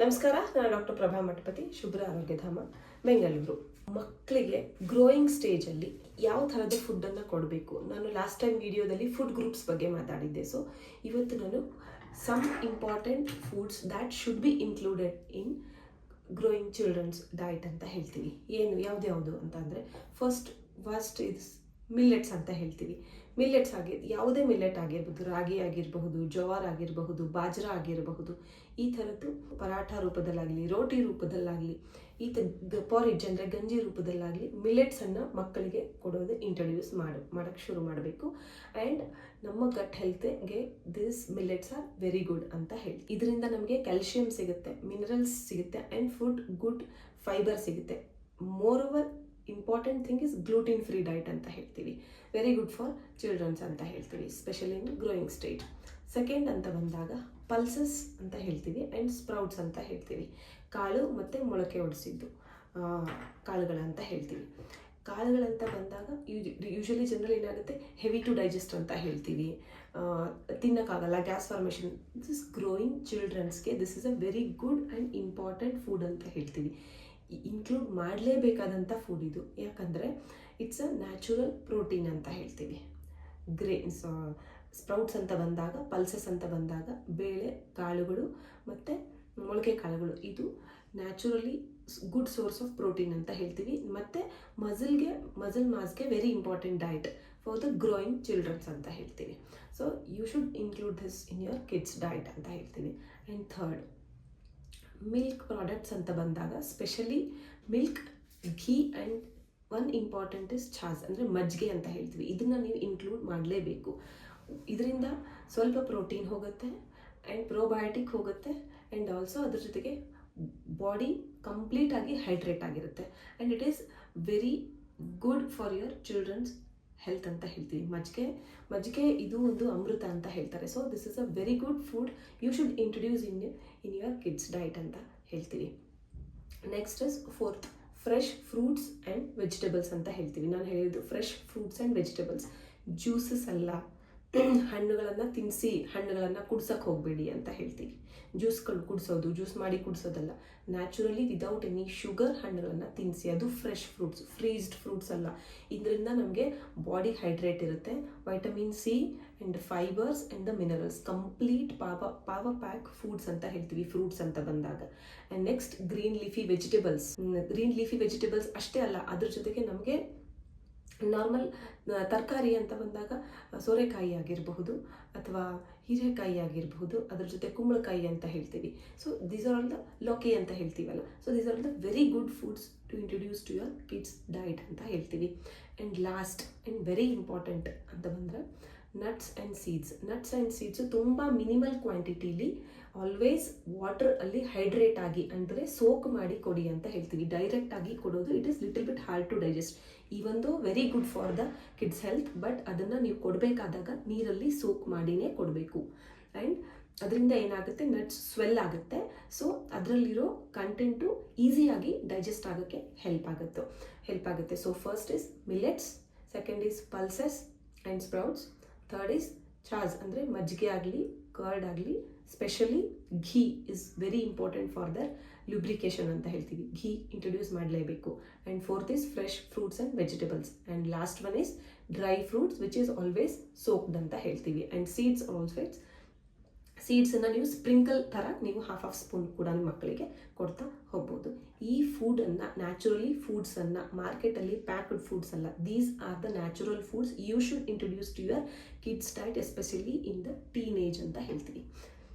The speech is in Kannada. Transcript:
ನಮಸ್ಕಾರ, ನಾನು ಡಾಕ್ಟರ್ ಪ್ರಭಾ ಮಠಪತಿ, ಶುಭ್ರ ಆರೋಗ್ಯಧಾಮ, ಬೆಂಗಳೂರು. ಮಕ್ಕಳಿಗೆ ಗ್ರೋಯಿಂಗ್ ಸ್ಟೇಜಲ್ಲಿ ಯಾವ ಥರದ ಫುಡ್ಡನ್ನು ಕೊಡಬೇಕು, ನಾನು ಲಾಸ್ಟ್ ಟೈಮ್ ವಿಡಿಯೋದಲ್ಲಿ ಫುಡ್ ಗ್ರೂಪ್ಸ್ ಬಗ್ಗೆ ಮಾತಾಡಿದ್ದೆ. ಸೊ ಇವತ್ತು ನಾನು some important foods that should be included in growing children's diet ಅಂತ ಹೇಳ್ತೀವಿ. ಯಾವುದು ಅಂತ ಅಂದರೆ ಫಸ್ಟ್ ಇಸ್ ಮಿಲ್ಲೆಟ್ಸ್ ಅಂತ ಹೇಳ್ತೀವಿ. ಮಿಲ್ಲೆಟ್ಸ್ ಯಾವುದೇ ಮಿಲ್ಲೆಟ್ ಆಗಿರ್ಬೋದು, ರಾಗಿ ಆಗಿರಬಹುದು, ಜವಾರ್ ಆಗಿರಬಹುದು, ಬಾಜ್ರಾ ಆಗಿರಬಹುದು, ಈ ಥರದ್ದು ಪರಾಠ ರೂಪದಲ್ಲಾಗಲಿ, ರೋಟಿ ರೂಪದಲ್ಲಾಗಲಿ, ಈ ಥರದ ಪಾರಿಜ್ ಅಂದರೆ ಗಂಜಿ ರೂಪದಲ್ಲಾಗಲಿ ಮಿಲ್ಲೆಟ್ಸನ್ನು ಮಕ್ಕಳಿಗೆ ಕೊಡೋದು ಇಂಟ್ರೊಡ್ಯೂಸ್ ಮಾಡೋಕ್ಕೆ ಶುರು ಮಾಡಬೇಕು. ಆ್ಯಂಡ್ ನಮ್ಮ ಗಟ್ ಹೆಲ್ತ್ಗೆ this millets are very good ಅಂತ ಹೇಳಿ. ಇದರಿಂದ ನಮಗೆ ಕ್ಯಾಲ್ಶಿಯಂ ಸಿಗುತ್ತೆ, ಮಿನರಲ್ಸ್ ಸಿಗುತ್ತೆ, ಆ್ಯಂಡ್ ಗುಡ್ ಫೈಬರ್ ಸಿಗುತ್ತೆ. Moreover important thing is gluten free diet ಅಂತ ಹೇಳ್ತೀವಿ. ವೆರಿ ಗುಡ್ ಫಾರ್ ಚಿಲ್ಡ್ರನ್ಸ್ ಅಂತ ಹೇಳ್ತೀವಿ, specially in growing stage. Second ಅಂತ ಬಂದಾಗ ಪಲ್ಸಸ್ ಅಂತ ಹೇಳ್ತೀವಿ ಆ್ಯಂಡ್ ಸ್ಪ್ರೌಟ್ಸ್ ಅಂತ ಹೇಳ್ತೀವಿ. ಕಾಳು ಮತ್ತು ಮೊಳಕೆ ಒಡಿಸಿದ್ದು ಕಾಳುಗಳಂತ ಹೇಳ್ತೀವಿ. ಕಾಳುಗಳಂತ ಬಂದಾಗ ಯೂಶಲಿ ಜನರಲ್ ಏನಾಗುತ್ತೆ, ಹೆವಿ ಟು ಡೈಜೆಸ್ಟ್ ಅಂತ ಹೇಳ್ತೀವಿ, ತಿನ್ನೋಕ್ಕಾಗಲ್ಲ, ಗ್ಯಾಸ್ ಫಾರ್ಮೇಷನ್. ದಿಸ್ ಗ್ರೋಯಿಂಗ್ ಚಿಲ್ಡ್ರನ್ಸ್ಗೆ this is a very good and important food ಅಂತ ಹೇಳ್ತೀವಿ. ಇನ್ಕ್ಲೂಡ್ ಮಾಡಲೇಬೇಕಾದಂಥ ಫುಡ್ ಇದು. ಯಾಕಂದರೆ ಇಟ್ಸ್ ಅ ನ್ಯಾಚುರಲ್ ಪ್ರೋಟೀನ್ ಅಂತ ಹೇಳ್ತೀವಿ. ಗ್ರೇನ್ಸ್, ಸ್ಪ್ರೌಟ್ಸ್ ಅಂತ ಬಂದಾಗ, ಪಲ್ಸಸ್ ಅಂತ ಬಂದಾಗ ಬೇಳೆ ಕಾಳುಗಳು ಮತ್ತು ಮೊಳಕೆ ಕಾಳುಗಳು, ಇದು naturally good source of protein ಅಂತ ಹೇಳ್ತೀವಿ. ಮತ್ತು ಮಸಲ್ ಮಾಸ್ಗೆ very important diet for the growing childrens ಅಂತ ಹೇಳ್ತೀವಿ. So you should include this in your kids diet ಅಂತ ಹೇಳ್ತೀವಿ. ಆ್ಯಂಡ್ ಥರ್ಡ್, ಮಿಲ್ಕ್ ಪ್ರಾಡಕ್ಟ್ಸ್ ಅಂತ ಬಂದಾಗ specially milk, ghee and one important is chaas ಅಂದರೆ ಮಜ್ಜಿಗೆ ಅಂತ ಹೇಳ್ತೀವಿ. ಇದನ್ನು ನೀವು ಇನ್ಕ್ಲೂಡ್ ಮಾಡಲೇಬೇಕು. ಇದರಿಂದ ಸ್ವಲ್ಪ ಪ್ರೋಟೀನ್ ಹೋಗುತ್ತೆ ಆ್ಯಂಡ್ ಪ್ರೋಬಯೋಟಿಕ್ ಹೋಗುತ್ತೆ, ಆ್ಯಂಡ್ ಆಲ್ಸೋ ಅದ್ರ ಜೊತೆಗೆ ಬಾಡಿ ಕಂಪ್ಲೀಟಾಗಿ ಹೈಡ್ರೇಟ್ ಆಗಿರುತ್ತೆ. And it is very good for your childrens health ಅಂತ ಹೇಳ್ತೀವಿ. ಮಜ್ಜಿಗೆ ಇದು ಒಂದು ಅಮೃತ ಅಂತ ಹೇಳ್ತಾರೆ. So this is a very good food you should introduce in your kids diet ಅಂತ ಹೇಳ್ತೀವಿ. Next is fourth, fresh fruits and vegetables ಅಂತ ಹೇಳ್ತೀವಿ. ನಾನು ಹೇಳಿದ್ದು fresh fruits and vegetables, juices ಅಲ್ಲ. ಹಣ್ಣುಗಳನ್ನು ತಿನ್ನಿಸಿ ಹಣ್ಣುಗಳನ್ನು ಕುಡ್ಸೋಕ್ಕೆ ಹೋಗಬೇಡಿ ಅಂತ ಹೇಳ್ತೀವಿ. ಜ್ಯೂಸ್ ಮಾಡಿ ಕುಡಿಸೋದಲ್ಲ, ನ್ಯಾಚುರಲಿ ವಿದೌಟ್ ಎನಿ ಶುಗರ್ ಹಣ್ಣುಗಳನ್ನು ತಿನ್ನಿಸಿ, ಅದು ಫ್ರೆಶ್ ಫ್ರೂಟ್ಸ್, ಫ್ರೀಸ್ಡ್ ಫ್ರೂಟ್ಸ್ ಅಲ್ಲ. ಇದರಿಂದ ನಮಗೆ ಬಾಡಿ ಹೈಡ್ರೇಟ್ ಇರುತ್ತೆ, vitamin C and fibres and the minerals, complete power pack foods ಅಂತ ಹೇಳ್ತೀವಿ ಫ್ರೂಟ್ಸ್ ಅಂತ ಬಂದಾಗ. And next green leafy vegetables ಅಷ್ಟೇ ಅಲ್ಲ, ಅದ್ರ ಜೊತೆಗೆ ನಮಗೆ ನಾರ್ಮಲ್ ತರಕಾರಿ ಅಂತ ಬಂದಾಗ ಸೋರೆಕಾಯಿ ಆಗಿರಬಹುದು ಅಥವಾ ಹೀರೆಕಾಯಿ ಆಗಿರಬಹುದು, ಅದ್ರ ಜೊತೆ ಕುಂಬಳಕಾಯಿ ಅಂತ ಹೇಳ್ತೀವಿ. So these are all the lauki ಅಂತ ಹೇಳ್ತೀವಲ್ಲ. So these are the very good foods to introduce to your kids diet ಅಂತ ಹೇಳ್ತೀವಿ. And last and very important ಅಂತ ಬಂದರೆ ನಟ್ಸ್ ಆ್ಯಂಡ್ ಸೀಡ್ಸು ತುಂಬ ಮಿನಿಮಲ್ ಕ್ವಾಂಟಿಟಿಲಿ ಆಲ್ವೇಸ್ ವಾಟರಲ್ಲಿ ಹೈಡ್ರೇಟ್ ಆಗಿ ಅಂದರೆ ಸೋಕ್ ಮಾಡಿ ಕೊಡಿ ಅಂತ ಹೇಳ್ತೀವಿ. ಡೈರೆಕ್ಟ್ ಆಗಿ ಕೊಡೋದು it is little bit hard to digest. ಈ ಒಂದು very good for the kids health, but ಅದನ್ನು ನೀವು ಕೊಡಬೇಕಾದಾಗ ನೀರಲ್ಲಿ ಸೋಕ್ ಮಾಡಿನೇ ಕೊಡಬೇಕು. ಆ್ಯಂಡ್ ಅದರಿಂದ ಏನಾಗುತ್ತೆ, ನಟ್ಸ್ ಸ್ವೆಲ್ ಆಗುತ್ತೆ. ಸೊ ಅದರಲ್ಲಿರೋ ಕಂಟೆಂಟು ಈಸಿಯಾಗಿ ಡೈಜೆಸ್ಟ್ ಆಗೋಕ್ಕೆ ಹೆಲ್ಪ್ ಆಗುತ್ತೆ. So first is millets, second is pulses and sprouts, third is Chas ಅಂದರೆ ಮಜ್ಜಿಗೆ ಆಗಲಿ ಕರ್ಡ್ ಆಗಲಿ, specially ghee is very important for the lubrication ಅಂತ ಹೇಳ್ತೀವಿ. ಘೀ ಇಂಟ್ರೊಡ್ಯೂಸ್ ಮಾಡಲೇಬೇಕು. And fourth is fresh fruits and vegetables, and last one is dry fruits which is always soaked ಅಂತ ಹೇಳ್ತೀವಿ. ಆ್ಯಂಡ್ ಸೀಡ್ಸನ್ನು ನೀವು ಸ್ಪ್ರಿಂಕಲ್ ಥರ ನೀವು ಹಾಫ್ ಸ್ಪೂನ್ ಕೂಡ ನಿಮ್ಮ ಮಕ್ಕಳಿಗೆ ಕೊಡ್ತಾ ಹೋಗ್ಬೋದು. ಈ ಫುಡನ್ನು, ನ್ಯಾಚುರಲಿ ಫುಡ್ಸನ್ನು, ಮಾರ್ಕೆಟಲ್ಲಿ ಪ್ಯಾಕ್ಡ್ ಫುಡ್ಸ್ ಅಲ್ಲ, these are the natural foods you should introduce to your kids diet, especially in the teenage ಅಂತ ಹೇಳ್ತೀವಿ.